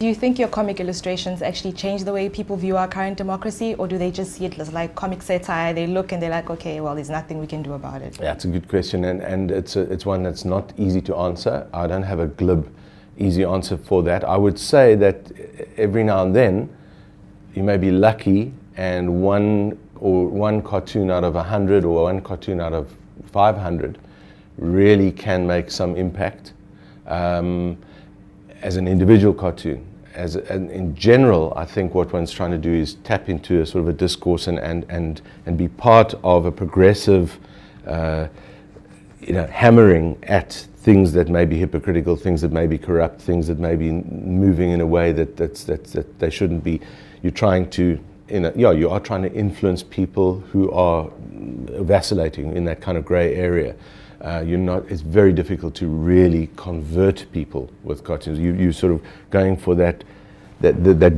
Do you think your comic illustrations actually change the way people view our current democracy, or do they just see it as like comic satire? They look and they're like, okay, well, there's nothing we can do about it. Yeah, it's a good question, and it's one that's not easy to answer. I don't have a glib, easy answer for that. I would say that every now and then, you may be lucky, and one cartoon out of 100 or one cartoon out of 500 really can make some impact as an individual cartoon. In general, I think what one's trying to do is tap into a sort of a discourse and be part of a progressive, hammering at things that may be hypocritical, things that may be corrupt, things that may be moving in a way that they shouldn't be. You're trying to, you are trying to influence people who are vacillating in that kind of grey area. It's very difficult to really convert people with cartoons. You're sort of going for that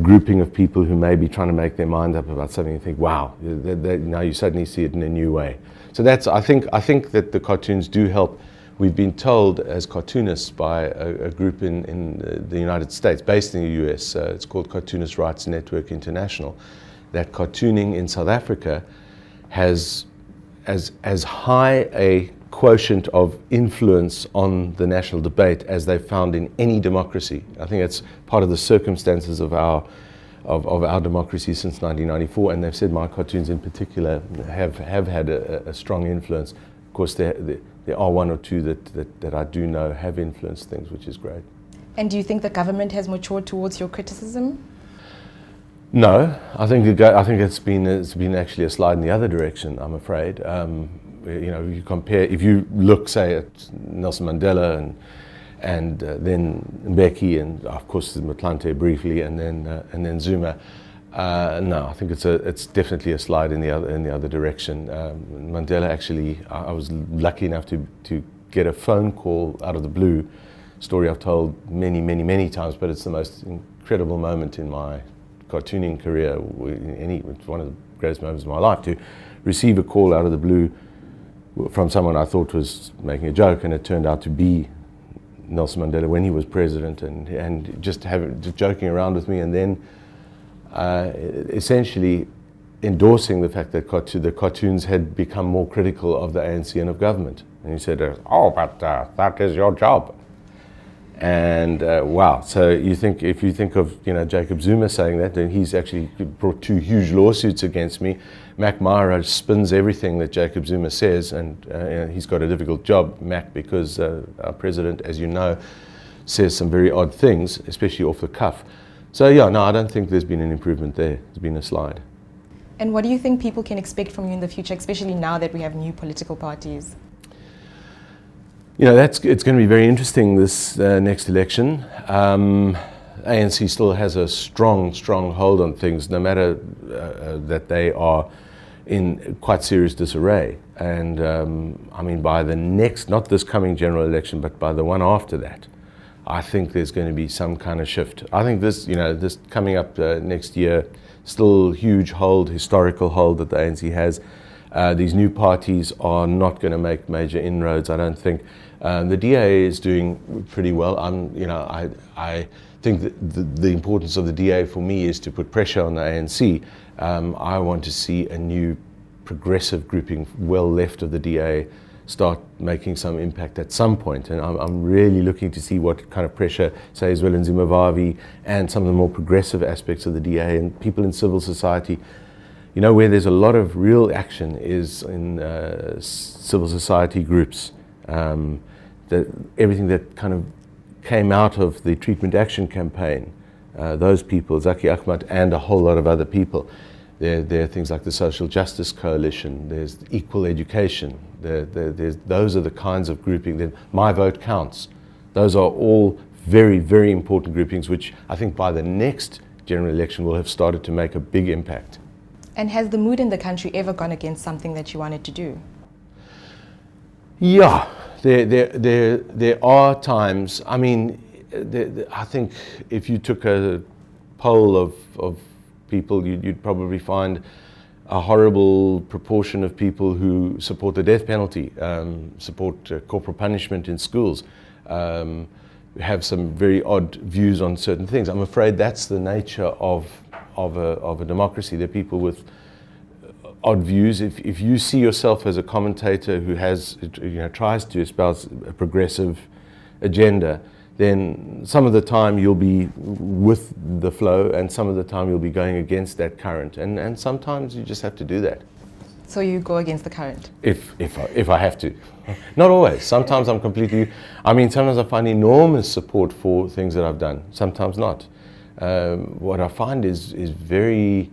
grouping of people who may be trying to make their mind up about something and think, wow, now you suddenly see it in a new way. So I think that the cartoons do help. We've been told as cartoonists by a group in the United States, based in the US, it's called Cartoonist Rights Network International, that cartooning in South Africa has as high a quotient of influence on the national debate as they've found in any democracy. I think that's part of the circumstances of our democracy since 1994, and they've said my cartoons in particular have had a strong influence. Of course, there are one or two that I do know have influenced things, which is great. And do you think the government has matured towards your criticism? No, I think it's been actually a slide in the other direction, I'm afraid. You compare, if you look, say, at Nelson Mandela and then Mbeki and of course Motlanthe briefly, and then Zuma. No, I think it's definitely a slide in the other direction. Mandela, actually, I was lucky enough to get a phone call out of the blue. Story I've told many times, but it's the most incredible moment in my cartooning career. It's one of the greatest moments of my life to receive a call out of the blue from someone I thought was making a joke, and it turned out to be Nelson Mandela when he was president, and just joking around with me, and then essentially endorsing the fact that the cartoons had become more critical of the ANC and of government. And he said, "Oh, but that is your job." And wow! So if you think of Jacob Zuma saying that, then he's actually brought 2 huge lawsuits against me. Mac Myra spins everything that Jacob Zuma says, and he's got a difficult job, Mac, because our president, as you know, says some very odd things, especially off the cuff. So yeah, no, I don't think there's been an improvement there. There's been a slide. And what do you think people can expect from you in the future, especially now that we have new political parties? It's going to be very interesting this next election. ANC still has a strong hold on things, no matter that they are in quite serious disarray. And I mean, by the next, not this coming general election, but by the one after that, I think there's going to be some kind of shift. I think this coming up next year, still huge historical hold that the ANC has. These new parties are not going to make major inroads, I don't think. The DA is doing pretty well. I think that the importance of the DA for me is to put pressure on the ANC. I want to see a new progressive grouping well left of the DA start making some impact at some point. And I'm really looking to see what kind of pressure, say, as well in Zimbabwe and some of the more progressive aspects of the DA and people in civil society. Where there's a lot of real action is in civil society groups. Everything that kind of came out of the Treatment Action Campaign, those people, Zaki Ahmad and a whole lot of other people. There are things like the Social Justice Coalition, there's equal education, those are the kinds of grouping. Then My Vote Counts. Those are all very, very important groupings, which I think by the next general election will have started to make a big impact. And has the mood in the country ever gone against something that you wanted to do? Yeah, there are times. I mean, I think if you took a poll of people, you'd probably find a horrible proportion of people who support the death penalty, support corporal punishment in schools, have some very odd views on certain things. I'm afraid that's the nature of a democracy. There are people with odd views. If you see yourself as a commentator who has, tries to espouse a progressive agenda, then some of the time you'll be with the flow, and some of the time you'll be going against that current. And sometimes you just have to do that. So you go against the current? If I have to. Not always. Sometimes I'm completely, sometimes I find enormous support for things that I've done. Sometimes not. What I find is very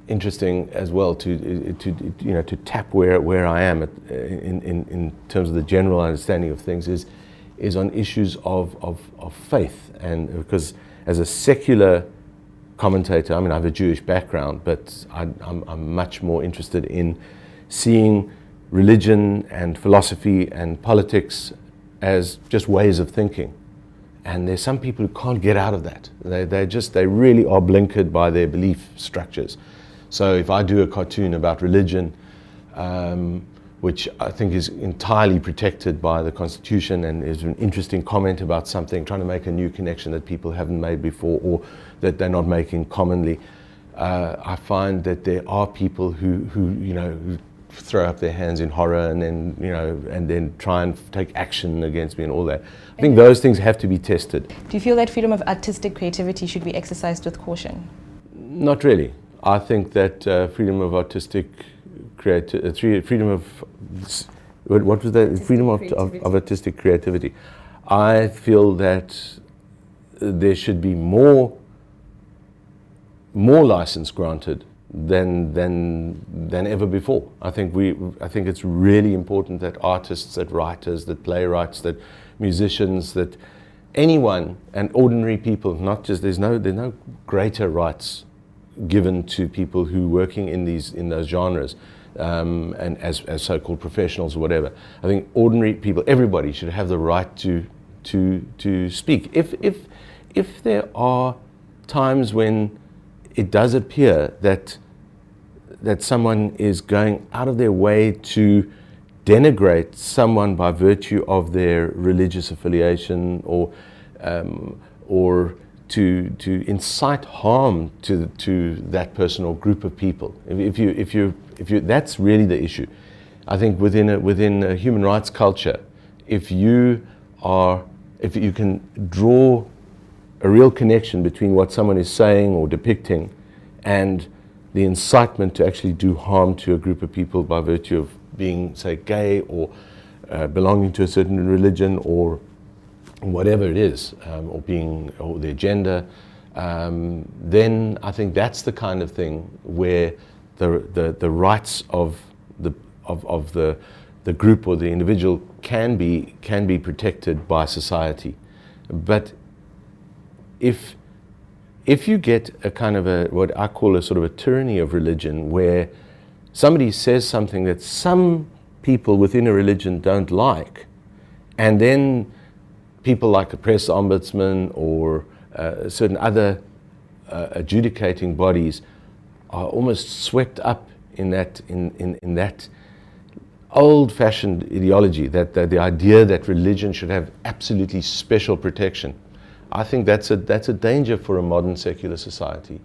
interesting as well to tap where I am in terms of the general understanding of things is on issues of faith. And because as a secular commentator, I have a Jewish background, but I'm much more interested in seeing religion and philosophy and politics as just ways of thinking. And there's some people who can't get out of that. They really are blinkered by their belief structures. So if I do a cartoon about religion, which I think is entirely protected by the Constitution and is an interesting comment about something, trying to make a new connection that people haven't made before or that they're not making commonly, I find that there are people who throw up their hands in horror and then try and take action against me and all that. I think those things have to be tested. Do you feel that freedom of artistic creativity should be exercised with caution? Not really. I think that freedom of artistic freedom of what was that? Freedom of artistic creativity. I feel that there should be more license granted than ever before. I think it's really important that artists, that writers, that playwrights, that musicians, that anyone and ordinary people, not just there's no greater rights given to people who working in those genres. And as so-called professionals or whatever. I think ordinary people, everybody should have the right to speak. If there are times when it does appear that someone is going out of their way to denigrate someone by virtue of their religious affiliation or to incite harm to that person or group of people, if you that's really the issue. I think within a human rights culture, if you can draw a real connection between what someone is saying or depicting and the incitement to actually do harm to a group of people by virtue of being, say, gay or belonging to a certain religion or whatever it is, or their gender, then I think that's the kind of thing where the rights of the group or the individual can be protected by society. But if you get a kind of what I call a sort of a tyranny of religion, where somebody says something that some people within a religion don't like, and then people like the press ombudsman or certain other adjudicating bodies are almost swept up in that old-fashioned ideology, that the idea that religion should have absolutely special protection. I think that's a danger for a modern secular society.